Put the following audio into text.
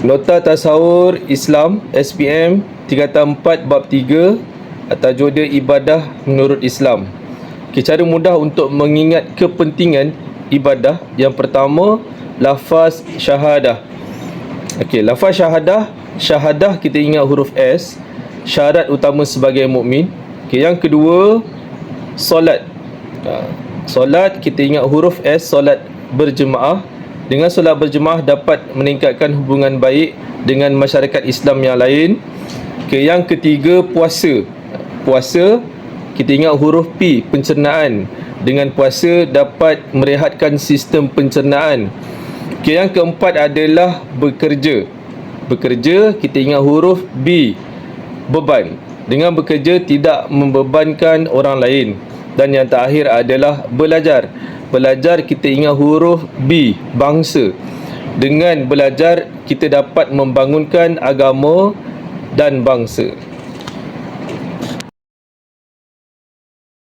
Nota Tasawur Islam SPM tingkatan 4 bab 3, tajuk dia ibadah menurut Islam. Okay, cara mudah untuk mengingat kepentingan ibadah. Yang pertama, lafaz syahadah. Okey, lafaz syahadah, syahadah kita ingat huruf S, syarat utama sebagai mukmin. Okey, yang kedua, solat. Solat kita ingat huruf S, solat berjemaah. Dengan solat berjemaah dapat meningkatkan hubungan baik dengan masyarakat Islam yang lain. Okey, yang ketiga, puasa. Puasa kita ingat huruf P, pencernaan. Dengan puasa dapat merehatkan sistem pencernaan. Okey, yang keempat adalah bekerja. Bekerja kita ingat huruf B, beban. Dengan bekerja tidak membebankan orang lain. Dan yang terakhir adalah belajar. Belajar kita ingat huruf B, bangsa. Dengan belajar kita dapat membangunkan agama dan bangsa.